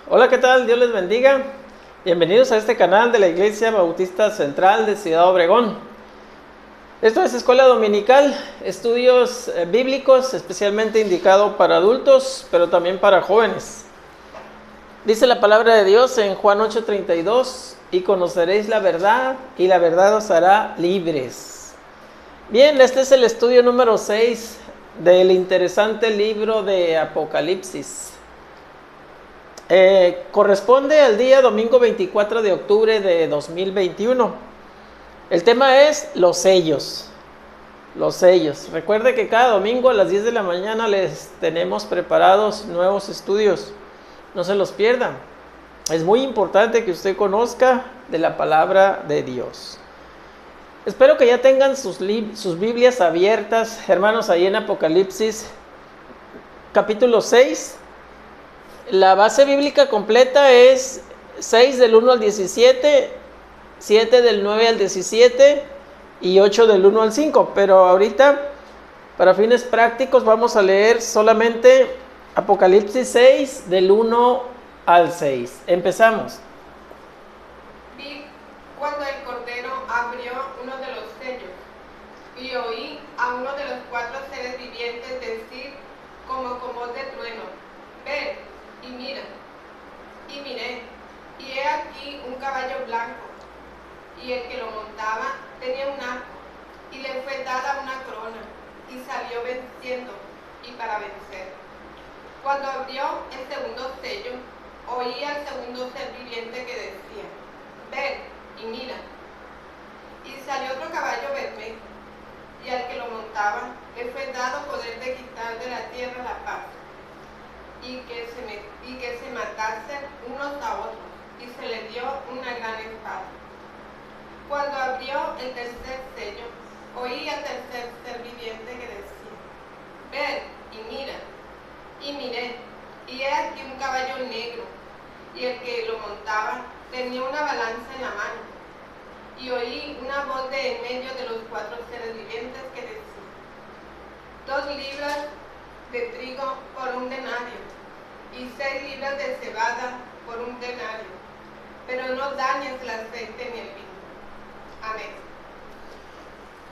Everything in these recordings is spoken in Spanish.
Hola, ¿qué tal? Dios les bendiga. Bienvenidos a este canal de la Iglesia Bautista Central de Ciudad Obregón. Esto es Escuela Dominical, estudios bíblicos, especialmente indicado para adultos, pero también para jóvenes. Dice la palabra de Dios en Juan 8:32, y conoceréis la verdad, y la verdad os hará libres. Bien, este es el estudio número 6 del interesante libro de Apocalipsis. Corresponde al día domingo 24 de octubre de 2021. El tema es los sellos. Los sellos. Recuerde que cada domingo a las 10 de la mañana les tenemos preparados nuevos estudios. No se los pierdan. Es muy importante que usted conozca de la palabra de Dios. Espero que ya tengan sus Biblias abiertas, hermanos, ahí en Apocalipsis capítulo 6. La base bíblica completa es 6 del 1 al 17, 7 del 9 al 17 y 8 del 1 al 5. Pero ahorita, para fines prácticos, vamos a leer solamente Apocalipsis 6 del 1 al 6. Empezamos. Vi cuando el Cordero abrió uno de los sellos, y oí a uno de los 4 seres vivientes decir como con voz de trueno: ven y mira. Y miré, y he aquí un caballo blanco, y el que lo montaba tenía un arco, y le fue dada una corona, y salió venciendo y para vencer. Cuando abrió el segundo sello, oí al segundo ser viviente que decía: ven y mira. Y salió otro caballo vermelho, y al que lo montaba le fue dado poder de quitar de la tierra la paz, y que se matasen unos a otros, y se le dio una gran espada. Cuando abrió el tercer sello, oí al tercer ser viviente que decía: ven y mira. Y miré, y he aquí un caballo negro, y el que lo montaba tenía una balanza en la mano. Y oí una voz de en medio de los 4 seres vivientes que decía: 2 libras de trigo por un denario, y 6 libras de cebada por un denario, pero no dañes el aceite ni el vino. Amén.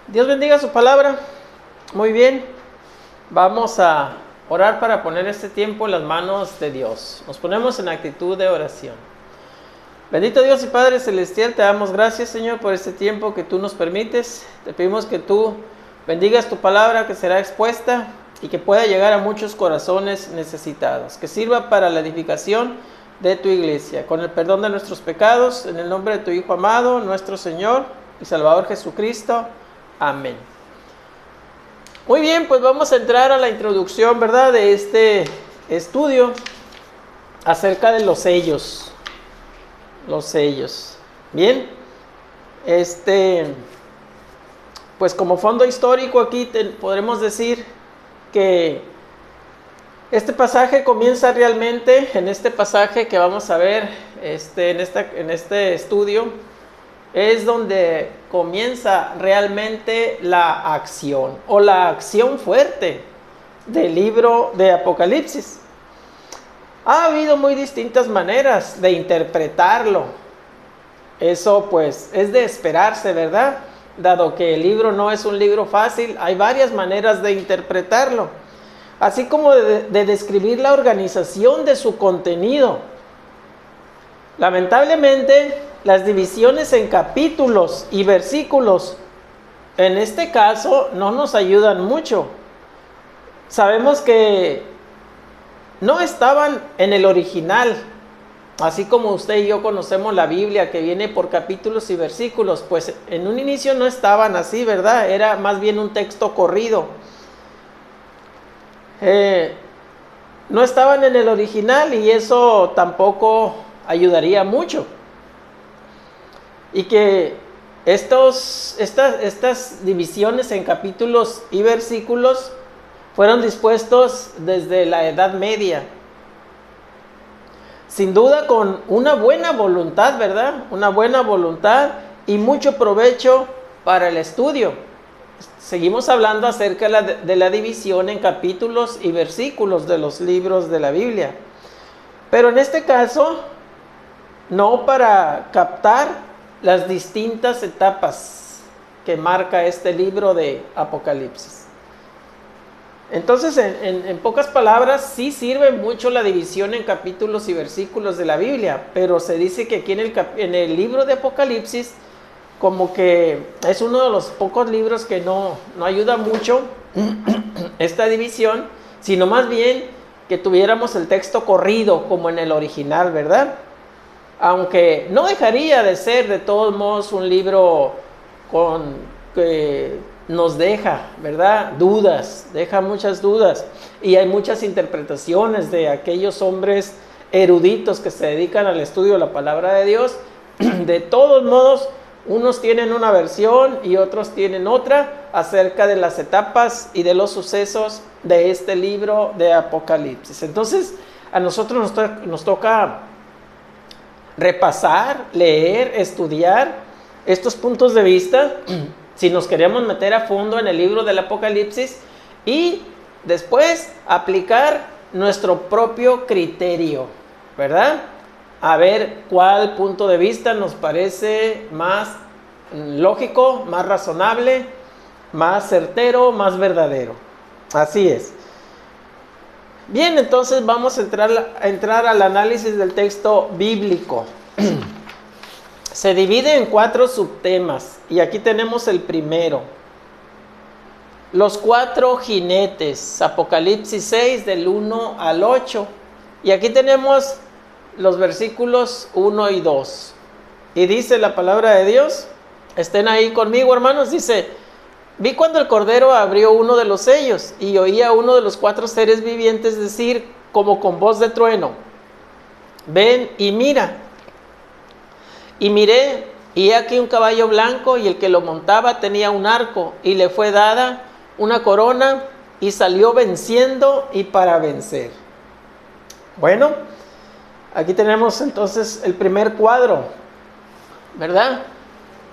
Dios bendiga su palabra. Muy bien, vamos a orar para poner este tiempo en las manos de Dios. Nos ponemos en actitud de oración. Bendito Dios y Padre Celestial, te damos gracias, Señor, por este tiempo que tú nos permites. Te pedimos que tú bendigas tu palabra que será expuesta y que pueda llegar a muchos corazones necesitados, que sirva para la edificación de tu iglesia, con el perdón de nuestros pecados, en el nombre de tu Hijo amado, nuestro Señor y Salvador Jesucristo. Amén. Muy bien, pues vamos a entrar a la introducción, ¿verdad?, de este estudio acerca de los sellos. Los sellos. Bien, pues como fondo histórico aquí podremos decir que este pasaje comienza realmente, en este pasaje que vamos a ver en este estudio, es donde comienza realmente la acción, o la acción fuerte del libro de Apocalipsis. Ha habido muy distintas maneras de interpretarlo. Eso pues es de esperarse, ¿verdad? Dado que el libro no es un libro fácil, hay varias maneras de interpretarlo, así como de describir la organización de su contenido. Lamentablemente, las divisiones en capítulos y versículos, en este caso, no nos ayudan mucho. Sabemos que no estaban en el original, así como usted y yo conocemos la Biblia, que viene por capítulos y versículos, pues en un inicio no estaban así, ¿verdad? Era más bien un texto corrido. No estaban en el original y eso tampoco ayudaría mucho. Y que estas divisiones en capítulos y versículos fueron dispuestos desde la Edad Media. Sin duda con una buena voluntad, ¿verdad? Una buena voluntad y mucho provecho para el estudio. Seguimos hablando acerca de la división en capítulos y versículos de los libros de la Biblia. Pero en este caso, no para captar las distintas etapas que marca este libro de Apocalipsis. Entonces, en pocas palabras, sí sirve mucho la división en capítulos y versículos de la Biblia, pero se dice que aquí en el libro de Apocalipsis, como que es uno de los pocos libros que no ayuda mucho esta división, sino más bien que tuviéramos el texto corrido como en el original, ¿verdad? Aunque no dejaría de ser de todos modos un libro que nos deja, ¿verdad? Dudas, deja muchas dudas, y hay muchas interpretaciones de aquellos hombres eruditos que se dedican al estudio de la palabra de Dios. De todos modos, unos tienen una versión y otros tienen otra acerca de las etapas y de los sucesos de este libro de Apocalipsis. Entonces, a nosotros nos toca repasar, leer, estudiar estos puntos de vista, si nos queremos meter a fondo en el libro del Apocalipsis, y después aplicar nuestro propio criterio, ¿verdad? A ver cuál punto de vista nos parece más lógico, más razonable, más certero, más verdadero. Así es. Bien, entonces vamos a entrar al análisis del texto bíblico. Se divide en 4 subtemas, y aquí tenemos el primero. Los 4 jinetes, Apocalipsis 6 del 1 al 8. Y aquí tenemos los versículos 1 y 2. Y dice la palabra de Dios, estén ahí conmigo, hermanos, dice: vi cuando el Cordero abrió uno de los sellos, y oí a uno de los 4 seres vivientes decir, como con voz de trueno: ven y mira. Y miré, y he aquí un caballo blanco, y el que lo montaba tenía un arco, y le fue dada una corona, y salió venciendo y para vencer. Bueno, aquí tenemos entonces el primer cuadro, ¿verdad?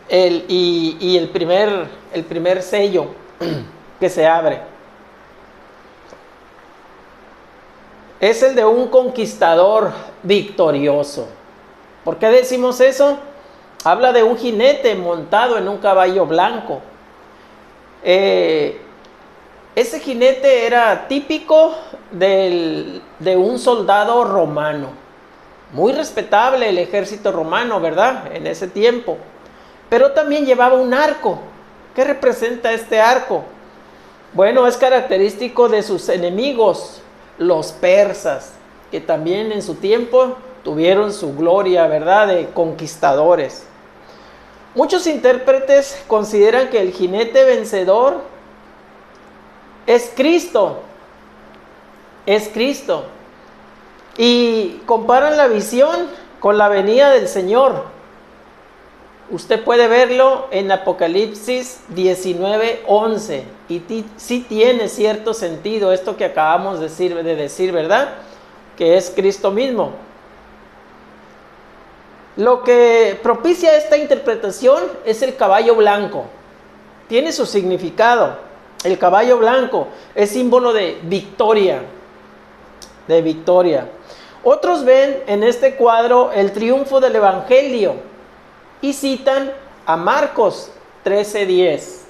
El primer sello que se abre. Es el de un conquistador victorioso. ¿Por qué decimos eso? Habla de un jinete montado en un caballo blanco. Ese jinete era típico de un soldado romano. Muy respetable el ejército romano, ¿verdad? En ese tiempo. Pero también llevaba un arco. ¿Qué representa este arco? Bueno, es característico de sus enemigos, los persas, que también en su tiempo tuvieron su gloria, ¿verdad?, de conquistadores. Muchos intérpretes consideran que el jinete vencedor es Cristo. Es Cristo. Y comparan la visión con la venida del Señor. Usted puede verlo en Apocalipsis 19:11. Y sí tiene cierto sentido esto que acabamos de decir, ¿verdad? Que es Cristo mismo. Lo que propicia esta interpretación es el caballo blanco. Tiene su significado. El caballo blanco es símbolo de victoria. De victoria. Otros ven en este cuadro el triunfo del Evangelio y citan a Marcos 13:10.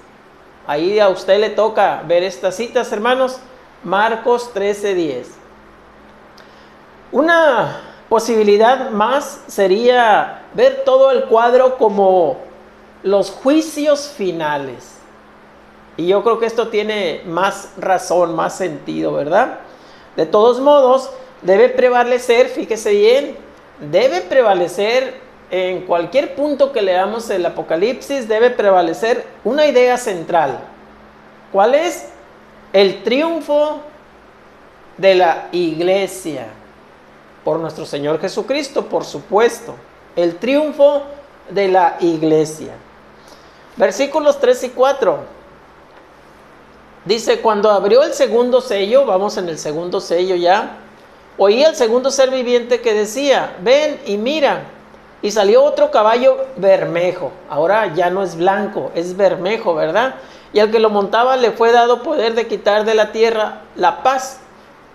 Ahí a usted le toca ver estas citas, hermanos. Marcos 13:10. Una posibilidad más sería ver todo el cuadro como los juicios finales. Y yo creo que esto tiene más razón, más sentido, ¿verdad? De todos modos, debe prevalecer, fíjese bien, debe prevalecer en cualquier punto que leamos el Apocalipsis, debe prevalecer una idea central. ¿Cuál es? El triunfo de la iglesia. Por nuestro Señor Jesucristo, por supuesto. El triunfo de la iglesia. Versículos 3 y 4. Dice: cuando abrió el segundo sello, vamos en el segundo sello ya, oí al segundo ser viviente que decía: ven y mira. Y salió otro caballo bermejo. Ahora ya no es blanco, es bermejo, ¿verdad? Y al que lo montaba le fue dado poder de quitar de la tierra la paz,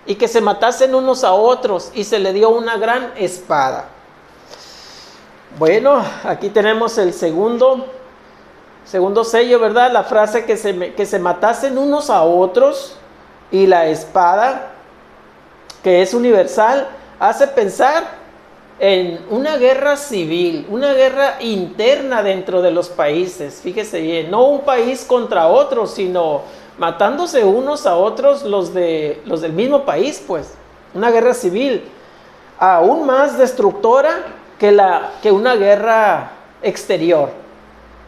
y que se matasen unos a otros, y se le dio una gran espada. Bueno, aquí tenemos el segundo sello, ¿verdad? La frase que se matasen unos a otros, y la espada, que es universal, hace pensar en una guerra civil, una guerra interna dentro de los países. Fíjese bien, no un país contra otro, sino matándose unos a otros los del mismo país, pues. Una guerra civil, aún más destructora que una guerra exterior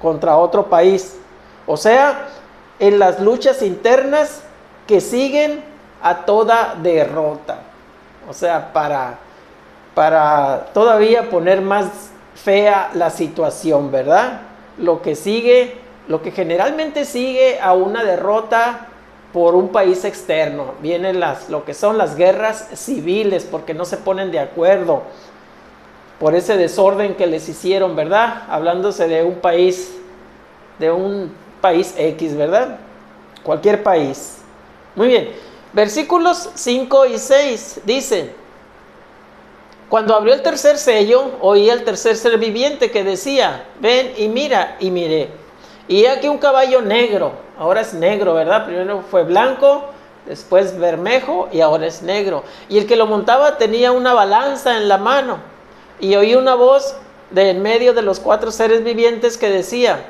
contra otro país. O sea, en las luchas internas que siguen a toda derrota. O sea, para todavía poner más fea la situación, ¿verdad? Lo que generalmente sigue a una derrota por un país externo, vienen lo que son las guerras civiles, porque no se ponen de acuerdo por ese desorden que les hicieron, ¿verdad? Hablándose de un país X, ¿verdad? Cualquier país. Muy bien, versículos 5 y 6 dice: cuando abrió el tercer sello, oí al tercer ser viviente que decía: ven y mira, y miré. Y aquí un caballo negro, ahora es negro, ¿verdad? Primero fue blanco, después bermejo y ahora es negro. Y el que lo montaba tenía una balanza en la mano. Y oí una voz de en medio de los 4 seres vivientes que decía: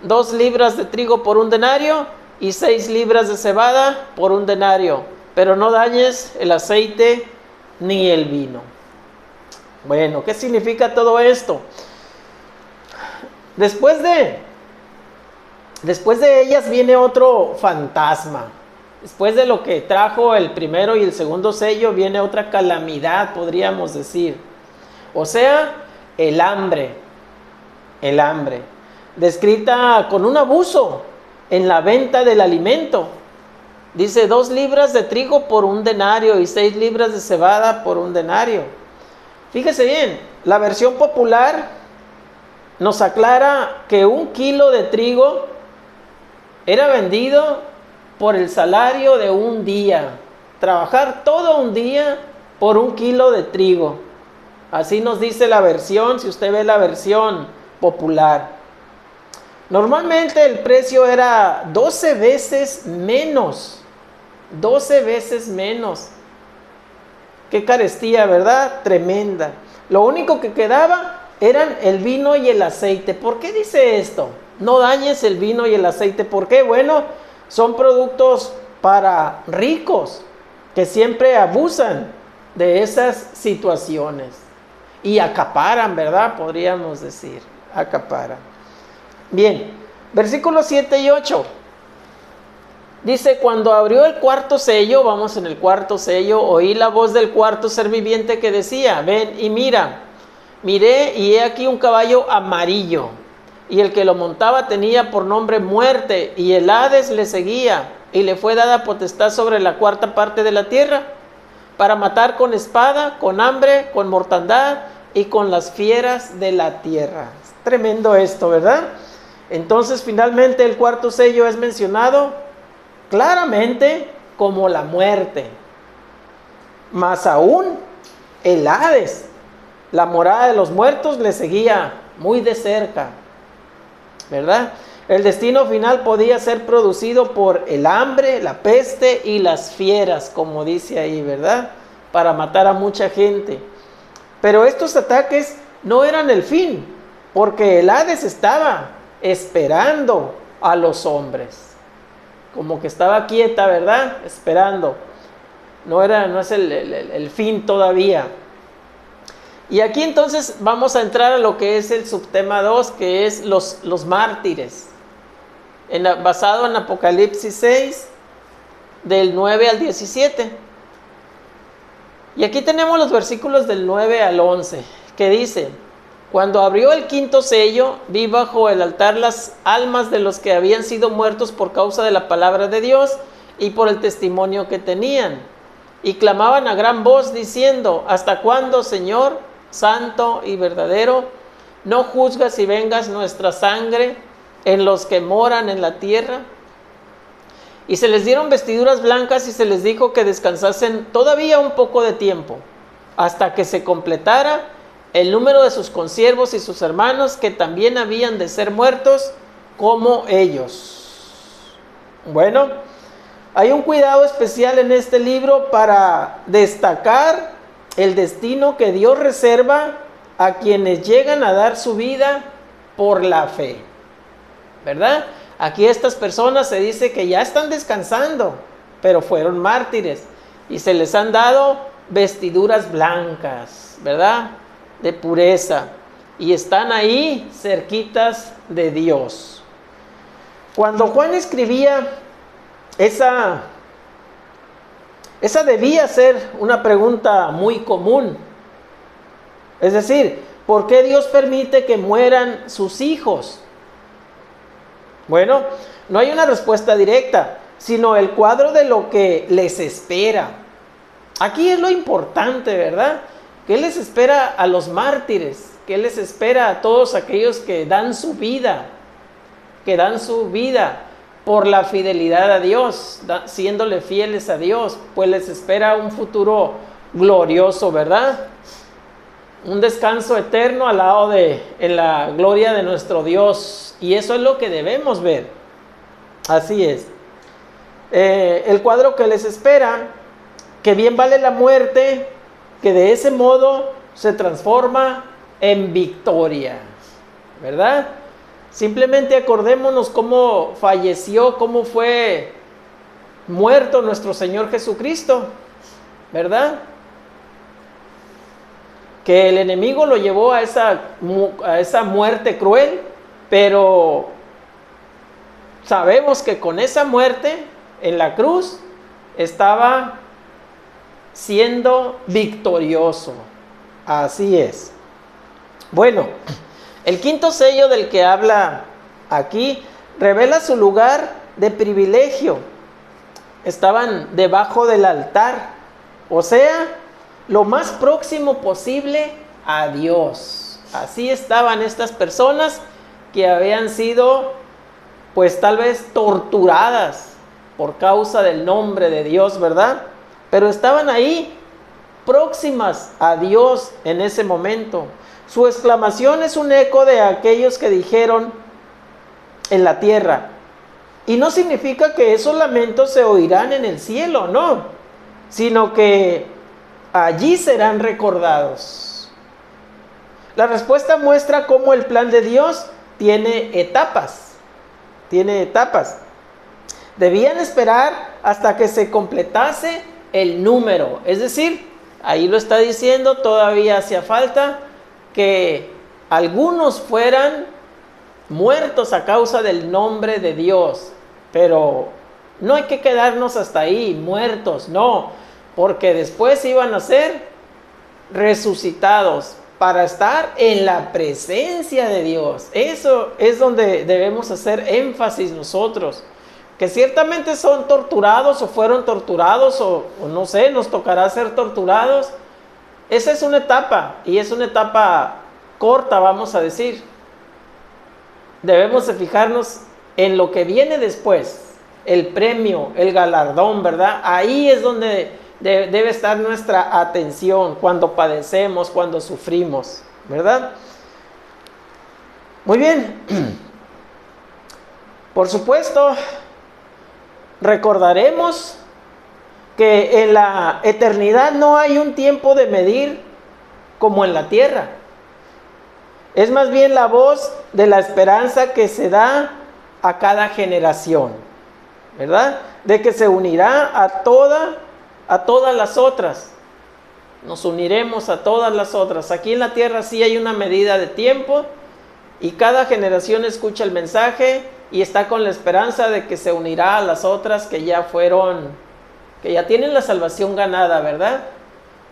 2 libras de trigo por 1 denario y 6 libras de cebada por 1 denario. Pero no dañes el aceite ni el vino. Bueno, ¿qué significa todo esto? Después de ellas viene otro fantasma. Después de lo que trajo el primero y el segundo sello, viene otra calamidad, podríamos decir. O sea, el hambre, descrita con un abuso en la venta del alimento. Dice 2 libras de trigo por 1 denario y 6 libras de cebada por 1 denario. Fíjese bien, la versión popular nos aclara que 1 kilo de trigo era vendido por el salario de 1 día. Trabajar todo 1 día por 1 kilo de trigo. Así nos dice la versión, si usted ve la versión popular. Normalmente el precio era 12 veces menos. 12 veces menos. Qué carestía, ¿verdad? Tremenda. Lo único que quedaba eran el vino y el aceite. ¿Por qué dice esto? No dañes el vino y el aceite. ¿Por qué? Bueno, son productos para ricos que siempre abusan de esas situaciones y acaparan, ¿verdad? Podríamos decir, acaparan. Bien, versículos 7 y 8. Dice: cuando abrió el 4º sello, vamos en el 4º sello, oí la voz del 4º ser viviente que decía: ven y mira. Miré y he aquí un caballo amarillo, y el que lo montaba tenía por nombre Muerte, y el Hades le seguía, y le fue dada potestad sobre la 4ª parte de la tierra, para matar con espada, con hambre, con mortandad y con las fieras de la tierra. Es tremendo esto, ¿verdad? Entonces finalmente el 4º sello es mencionado claramente como la muerte. Más aún, el Hades, la morada de los muertos, le seguía muy de cerca, ¿verdad? El destino final podía ser producido por el hambre, la peste y las fieras, como dice ahí, ¿verdad? Para matar a mucha gente. Pero estos ataques no eran el fin, porque el Hades estaba esperando a los hombres. Como que estaba quieta, ¿verdad? Esperando. No es el fin todavía. Y aquí entonces vamos a entrar a lo que es el subtema 2, que es los mártires. Basado en Apocalipsis 6, del 9 al 17. Y aquí tenemos los versículos del 9 al 11, que dice: cuando abrió el 5º sello, vi bajo el altar las almas de los que habían sido muertos por causa de la palabra de Dios y por el testimonio que tenían. Y clamaban a gran voz diciendo: ¿hasta cuándo, Señor, santo y verdadero, no juzgas y vengas nuestra sangre en los que moran en la tierra? Y se les dieron vestiduras blancas y se les dijo que descansasen todavía un poco de tiempo, hasta que se completara el número de sus consiervos y sus hermanos, que también habían de ser muertos como ellos. Bueno, hay un cuidado especial en este libro para destacar el destino que Dios reserva a quienes llegan a dar su vida por la fe, ¿verdad? Aquí estas personas se dice que ya están descansando, pero fueron mártires y se les han dado vestiduras blancas, ¿verdad? De pureza, y están ahí cerquitas de Dios. Cuando Juan escribía, esa debía ser una pregunta muy común. Es decir, ¿por qué Dios permite que mueran sus hijos? Bueno, no hay una respuesta directa, sino el cuadro de lo que les espera. Aquí es lo importante, ¿verdad? ¿Qué les espera a los mártires? ¿Qué les espera a todos aquellos que dan su vida? Que dan su vida por la fidelidad a Dios, siéndole fieles a Dios, pues les espera un futuro glorioso, ¿verdad? Un descanso eterno al lado en la gloria de nuestro Dios, y eso es lo que debemos ver. Así es. El cuadro que les espera, que bien vale la muerte, que de ese modo se transforma en victoria, ¿verdad? Simplemente acordémonos cómo falleció, cómo fue muerto nuestro Señor Jesucristo, ¿verdad? Que el enemigo lo llevó a esa muerte cruel, pero sabemos que con esa muerte en la cruz estaba siendo victorioso. Así es. Bueno, el quinto sello del que habla aquí revela su lugar de privilegio. Estaban debajo del altar, o sea, lo más próximo posible a Dios. Así estaban estas personas que habían sido, pues tal vez torturadas por causa del nombre de Dios, ¿verdad? Pero estaban ahí, próximas a Dios en ese momento. Su exclamación es un eco de aquellos que dijeron en la tierra. Y no significa que esos lamentos se oirán en el cielo, no, sino que allí serán recordados. La respuesta muestra cómo el plan de Dios tiene etapas. Tiene etapas. Debían esperar hasta que se completase el número. Es decir, ahí lo está diciendo, todavía hacía falta que algunos fueran muertos a causa del nombre de Dios. Pero no hay que quedarnos hasta ahí, muertos, no. Porque después iban a ser resucitados para estar en la presencia de Dios. Eso es donde debemos hacer énfasis nosotros. Que ciertamente son torturados o fueron torturados o no sé, nos tocará ser torturados. Esa es una etapa y es una etapa corta, vamos a decir. Debemos de fijarnos en lo que viene después, el premio, el galardón, ¿verdad? Ahí es donde debe estar nuestra atención cuando padecemos, cuando sufrimos, ¿verdad? Muy bien. Por supuesto, recordaremos que en la eternidad no hay un tiempo de medir como en la tierra. Es más bien la voz de la esperanza que se da a cada generación, ¿verdad? De que se unirá a todas las otras. Nos uniremos a todas las otras. Aquí en la tierra sí hay una medida de tiempo y cada generación escucha el mensaje y está con la esperanza de que se unirá a las otras que ya tienen la salvación ganada, ¿verdad?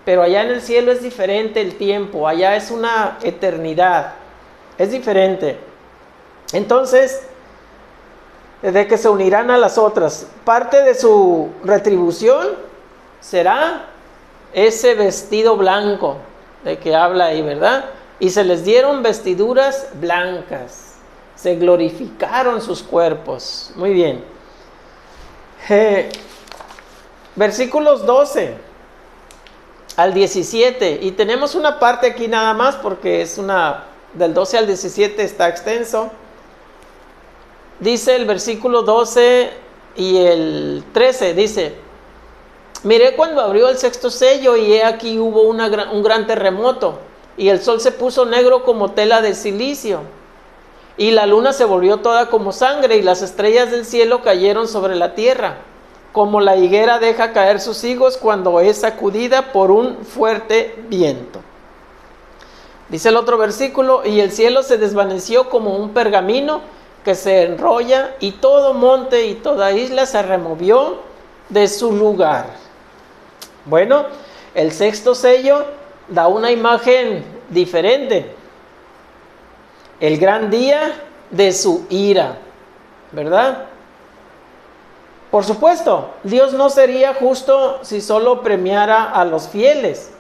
Pero allá en el cielo es diferente el tiempo, allá es una eternidad, es diferente. Entonces, de que se unirán a las otras, parte de su retribución será ese vestido blanco de que habla ahí, ¿verdad? Y se les dieron vestiduras blancas, se glorificaron sus cuerpos. Muy bien. Versículos 12 al 17. Y tenemos una parte aquí nada más porque es del 12 al 17 está extenso. Dice el versículo 12 y el 13, dice: miré cuando abrió el sexto sello y he aquí hubo un gran terremoto, y el sol se puso negro como tela de silicio, y la luna se volvió toda como sangre, y las estrellas del cielo cayeron sobre la tierra, como la higuera deja caer sus higos cuando es sacudida por un fuerte viento. Dice el otro versículo: y el cielo se desvaneció como un pergamino que se enrolla, y todo monte y toda isla se removió de su lugar. Bueno, el sexto sello da una imagen diferente. El gran día de su ira, ¿verdad? Por supuesto, Dios no sería justo si solo premiara a los fieles,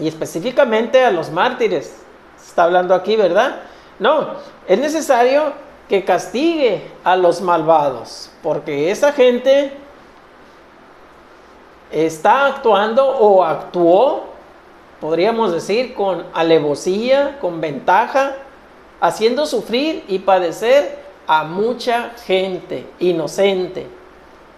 y específicamente a los mártires. Se está hablando aquí, ¿verdad? No, es necesario que castigue a los malvados, porque esa gente está actuando o actuó, podríamos decir, con alevosía, con ventaja, haciendo sufrir y padecer a mucha gente inocente,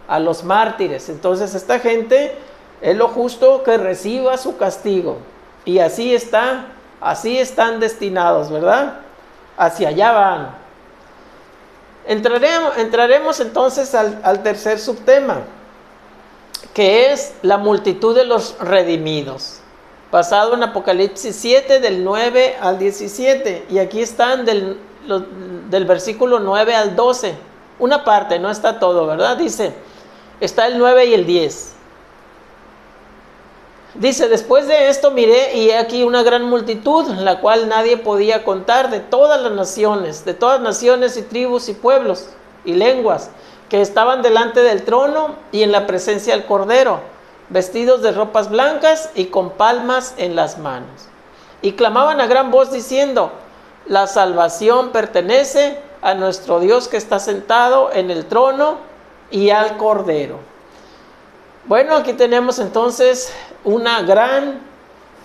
a los mártires. Entonces esta gente es lo justo que reciba su castigo, y así están destinados, ¿verdad? Hacia allá van. Entraremos entonces al tercer subtema, que es la multitud de los redimidos, basado en Apocalipsis 7 del 9 al 17, y aquí están del versículo 9 al 12, una parte, no está todo, ¿verdad? Dice, está el 9 y el 10. Dice: después de esto miré, y he aquí una gran multitud, la cual nadie podía contar, de todas naciones y tribus y pueblos y lenguas, que estaban delante del trono y en la presencia del Cordero, vestidos de ropas blancas y con palmas en las manos. Y clamaban a gran voz diciendo: la salvación pertenece a nuestro Dios que está sentado en el trono y al Cordero. Bueno, aquí tenemos entonces una gran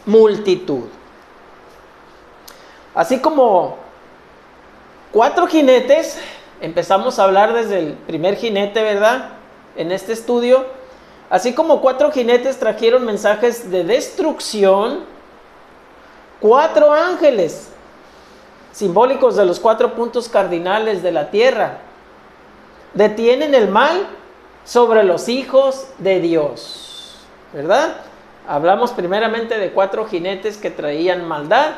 multitud. Así como 4 jinetes, empezamos a hablar desde el primer jinete, ¿verdad? En este estudio. Así como 4 jinetes trajeron mensajes de destrucción, 4 ángeles, simbólicos de los 4 puntos cardinales de la tierra, detienen el mal sobre los hijos de Dios, ¿verdad? Hablamos primeramente de 4 jinetes que traían maldad,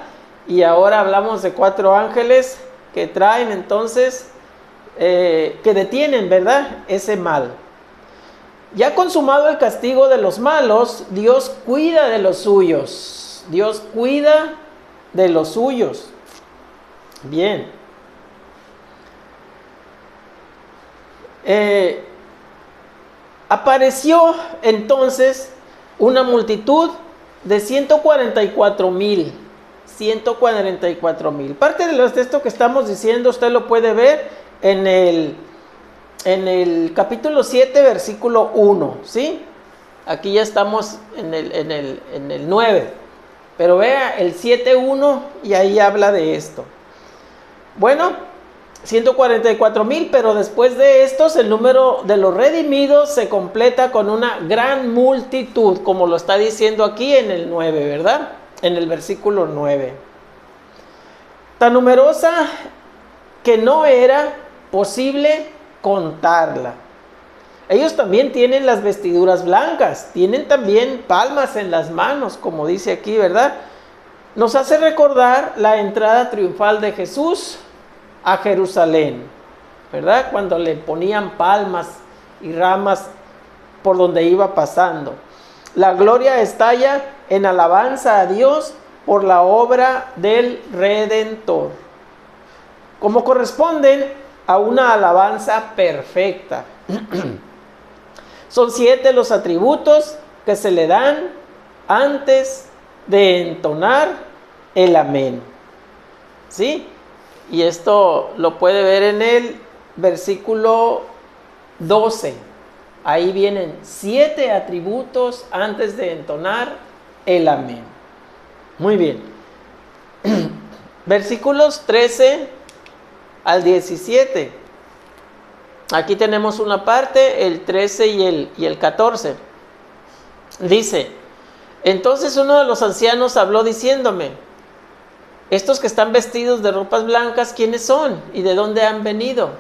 y ahora hablamos de 4 ángeles que traen entonces, que detienen, ¿verdad?, ese mal. Ya consumado el castigo de los malos, Dios cuida de los suyos. Dios cuida de los suyos. Bien. Apareció entonces una multitud de 144,000. 144,000. Parte de esto que estamos diciendo usted lo puede ver en el capítulo 7, versículo 1, ¿sí? Aquí ya estamos en el 9. Pero vea el 7:1 y ahí habla de esto. Bueno, 144,000, pero después de estos el número de los redimidos se completa con una gran multitud, como lo está diciendo aquí en el 9, ¿verdad? En el versículo 9. Tan numerosa que no era posible contarla. Ellos también tienen las vestiduras blancas, tienen también palmas en las manos, como dice aquí, ¿verdad? Nos hace recordar la entrada triunfal de Jesús a Jerusalén, ¿verdad? Cuando le ponían palmas y ramas por donde iba pasando. La gloria estalla en alabanza a Dios por la obra del Redentor, como corresponden a una alabanza perfecta. Son 7 los atributos que se le dan antes de entonar el amén, ¿sí? Y esto lo puede ver en el versículo 12. Ahí vienen 7 atributos antes de entonar el amén. Muy bien. Versículos 13 al 17. Aquí tenemos una parte, el 13 y el 14. Dice: entonces uno de los ancianos habló diciéndome: estos que están vestidos de ropas blancas, ¿quiénes son? ¿Y de dónde han venido?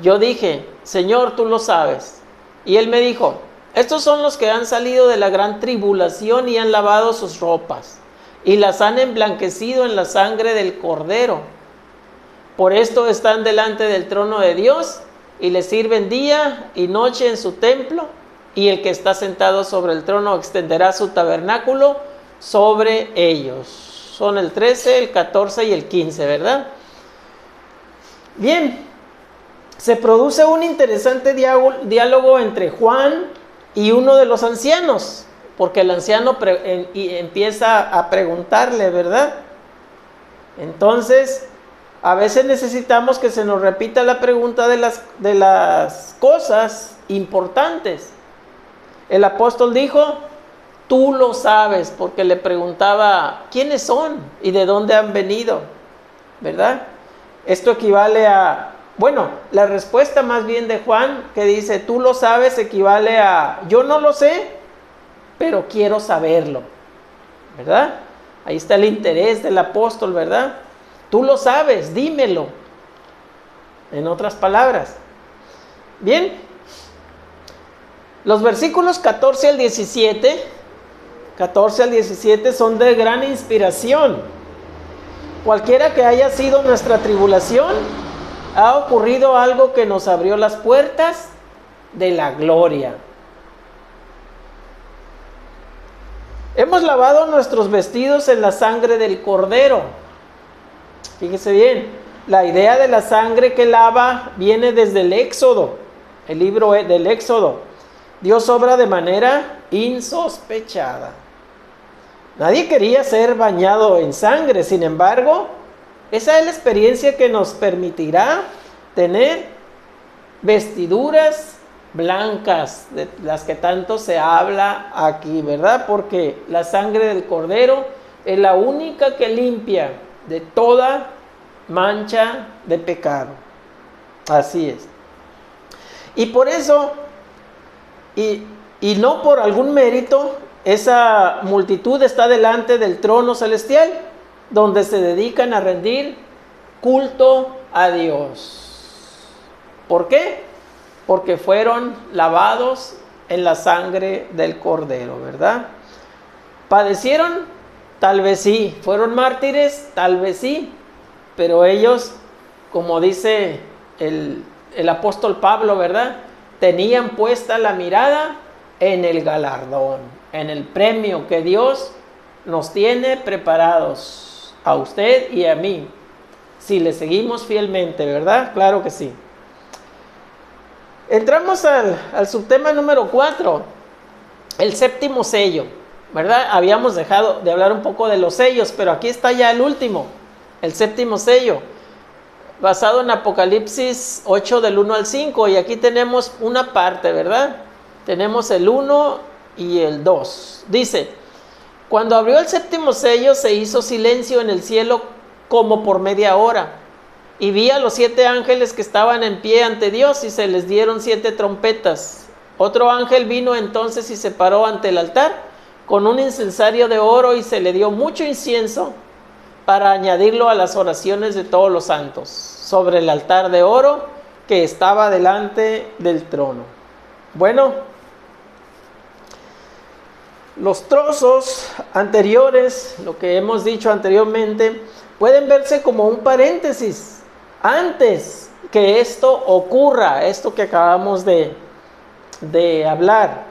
Yo dije: Señor, tú lo sabes. Y él me dijo: estos son los que han salido de la gran tribulación y han lavado sus ropas y las han emblanquecido en la sangre del Cordero. Por esto están delante del trono de Dios y le sirven día y noche en su templo, y el que está sentado sobre el trono extenderá su tabernáculo sobre ellos. Son el 13, el 14 y el 15, ¿verdad? Bien, se produce un interesante diálogo entre Juan y uno de los ancianos, porque el anciano empieza a preguntarle, ¿verdad? Entonces, a veces necesitamos que se nos repita la pregunta de las cosas importantes. El apóstol dijo: tú lo sabes, porque le preguntaba quiénes son y de dónde han venido, ¿verdad? Esto equivale a, bueno, la respuesta más bien de Juan, que dice tú lo sabes, equivale a yo no lo sé, pero quiero saberlo, ¿verdad? Ahí está el interés del apóstol, ¿verdad? Tú lo sabes, dímelo. En otras palabras. Bien, los versículos 14 al 17 son de gran inspiración. Cualquiera que haya sido nuestra tribulación, ha ocurrido algo que nos abrió las puertas de la gloria. Hemos lavado nuestros vestidos en la sangre del Cordero. Fíjese bien, la idea de la sangre que lava viene desde el Éxodo, el libro del Éxodo. Dios obra de manera insospechada. Nadie quería ser bañado en sangre, sin embargo, esa es la experiencia que nos permitirá tener vestiduras blancas, de las que tanto se habla aquí, ¿verdad? Porque la sangre del Cordero es la única que limpia de toda mancha de pecado. Así es. Y por eso, y no por algún mérito, esa multitud está delante del trono celestial, donde se dedican a rendir culto a Dios. ¿Por qué? Porque fueron lavados en la sangre del Cordero, ¿verdad? ¿Padecieron? Tal vez sí. ¿Fueron mártires? Tal vez sí. Pero ellos, como dice el apóstol Pablo, ¿verdad? Tenían puesta la mirada en el galardón, en el premio que Dios nos tiene preparados a usted y a mí, si le seguimos fielmente, ¿verdad? Claro que sí. Entramos al subtema número 4, el séptimo sello, ¿verdad? Habíamos dejado de hablar un poco de los sellos, pero aquí está ya el último, el séptimo sello, basado en Apocalipsis 8 del 1 al 5, y aquí tenemos una parte, ¿verdad? Tenemos el 1 y el 2. Dice: cuando abrió el séptimo sello, se hizo silencio en el cielo como por media hora. Y vi a los 7 ángeles que estaban en pie ante Dios, y se les dieron 7 trompetas. Otro ángel vino entonces y se paró ante el altar con un incensario de oro, y se le dio mucho incienso para añadirlo a las oraciones de todos los santos, sobre el altar de oro que estaba delante del trono. Bueno, los trozos anteriores, lo que hemos dicho anteriormente, pueden verse como un paréntesis antes que esto ocurra, esto que acabamos de hablar.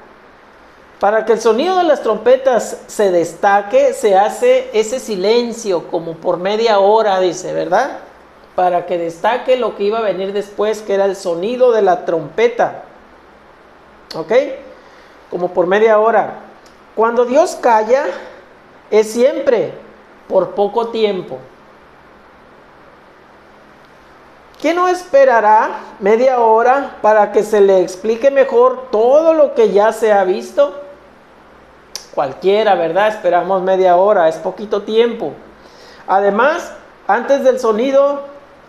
Para que el sonido de las trompetas se destaque, se hace ese silencio como por media hora, dice, ¿verdad? Para que destaque lo que iba a venir después, que era el sonido de la trompeta. ¿Ok? Como por media hora. Cuando Dios calla, es siempre por poco tiempo. ¿Quién no esperará media hora para que se le explique mejor todo lo que ya se ha visto? Cualquiera, ¿verdad? Esperamos media hora, es poquito tiempo. Además, antes del sonido,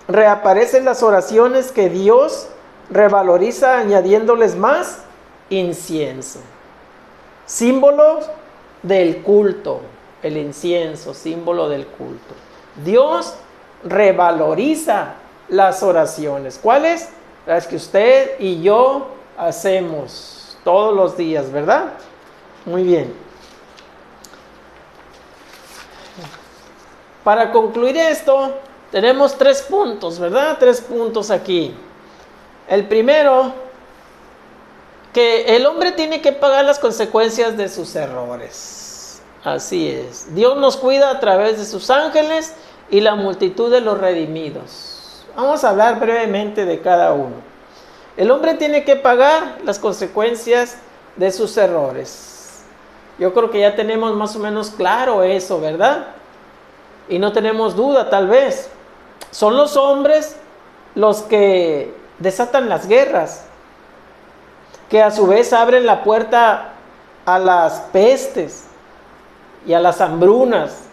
reaparecen las oraciones que Dios revaloriza añadiéndoles más incienso. Símbolo del culto, el incienso, símbolo del culto. Dios revaloriza las oraciones. ¿Cuáles? Las que usted y yo hacemos todos los días, ¿verdad? Muy bien. Para concluir esto, tenemos 3 puntos, ¿verdad? 3 puntos aquí. El primero, que el hombre tiene que pagar las consecuencias de sus errores. Así es. Dios nos cuida a través de sus ángeles y la multitud de los redimidos. Vamos a hablar brevemente de cada uno. El hombre tiene que pagar las consecuencias de sus errores. Yo creo que ya tenemos más o menos claro eso, ¿verdad? Y no tenemos duda, tal vez. Son los hombres los que desatan las guerras, que a su vez abren la puerta a las pestes y a las hambrunas.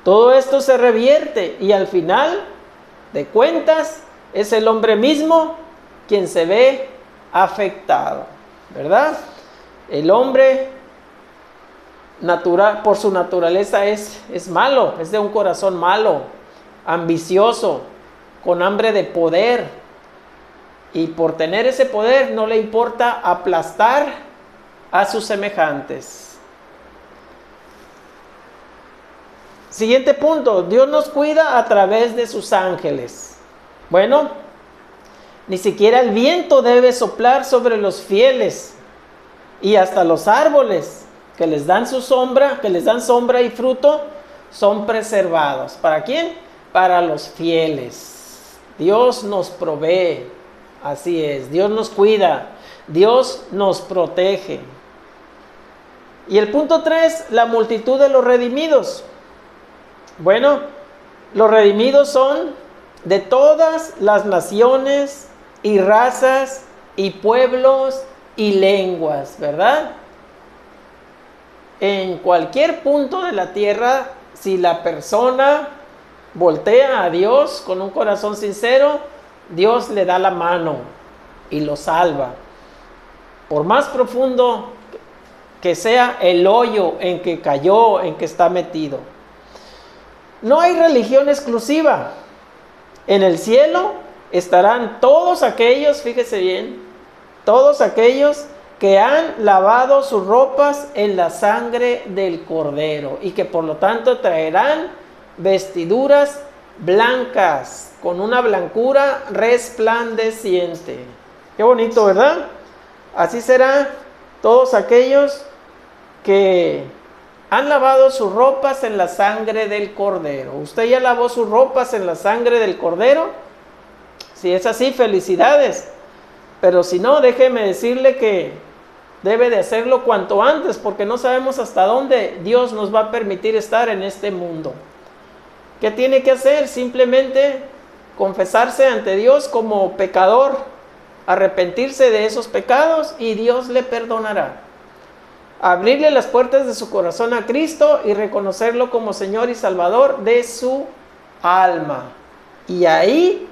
Todo esto se revierte y al final de cuentas es el hombre mismo quien se ve afectado, ¿verdad? El hombre natural, por su naturaleza es malo, es de un corazón malo, ambicioso, con hambre de poder, y por tener ese poder no le importa aplastar a sus semejantes. Siguiente punto, Dios nos cuida a través de sus ángeles. Bueno, ni siquiera el viento debe soplar sobre los fieles, y hasta los árboles que les dan su sombra, que les dan sombra y fruto, son preservados. ¿Para quién? Para los fieles. Dios nos provee, así es, Dios nos cuida, Dios nos protege. Y el punto 3, la multitud de los redimidos. Bueno, los redimidos son de todas las naciones y razas y pueblos y lenguas, ¿verdad? En cualquier punto de la tierra, si la persona voltea a Dios con un corazón sincero, Dios le da la mano y lo salva. Por más profundo que sea el hoyo en que cayó, en que está metido. No hay religión exclusiva. En el cielo estarán todos aquellos, fíjese bien, todos aquellos que han lavado sus ropas en la sangre del Cordero y que por lo tanto traerán vestiduras blancas con una blancura resplandeciente. Qué bonito, ¿verdad? Así será todos aquellos que han lavado sus ropas en la sangre del Cordero. ¿Usted ya lavó sus ropas en la sangre del Cordero? Si es así, felicidades. Pero si no, déjeme decirle que debe de hacerlo cuanto antes, porque no sabemos hasta dónde Dios nos va a permitir estar en este mundo. ¿Qué tiene que hacer? Simplemente confesarse ante Dios como pecador, arrepentirse de esos pecados y Dios le perdonará. Abrirle las puertas de su corazón a Cristo y reconocerlo como Señor y Salvador de su alma. Y ahí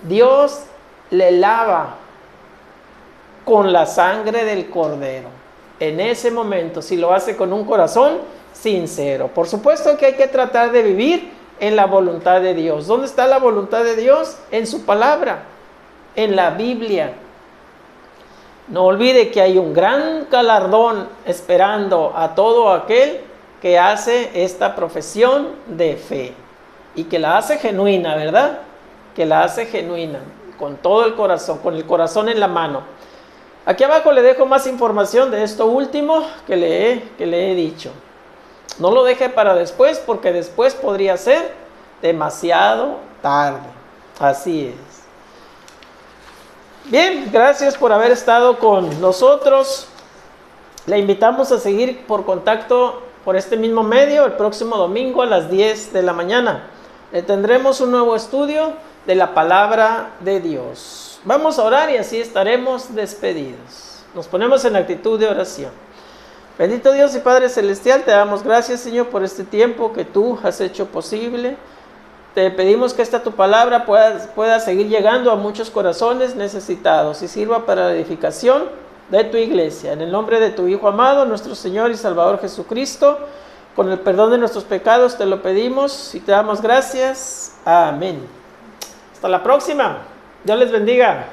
Dios le lava con la sangre del Cordero. En ese momento, si lo hace con un corazón sincero. Por supuesto que hay que tratar de vivir en la voluntad de Dios. ¿Dónde está la voluntad de Dios? En su palabra, en la Biblia. No olvide que hay un gran galardón esperando a todo aquel que hace esta profesión de fe y que la hace genuina, ¿verdad? Que la hace genuina, con todo el corazón, con el corazón en la mano. Aquí abajo le dejo más información de esto último que le he dicho. No lo deje para después, porque después podría ser demasiado tarde. Así es. Bien, gracias por haber estado con nosotros. Le invitamos a seguir por contacto por este mismo medio el próximo domingo a las 10 de la mañana. Le tendremos un nuevo estudio de la palabra de Dios. Vamos a orar y así estaremos despedidos. Nos ponemos en actitud de oración. Bendito Dios y Padre Celestial, te damos gracias, Señor, por este tiempo que tú has hecho posible. Te pedimos que esta tu palabra pueda seguir llegando a muchos corazones necesitados y sirva para la edificación de tu iglesia. En el nombre de tu Hijo amado, nuestro Señor y Salvador Jesucristo, con el perdón de nuestros pecados te lo pedimos y te damos gracias. Amén. Hasta la próxima. Dios les bendiga.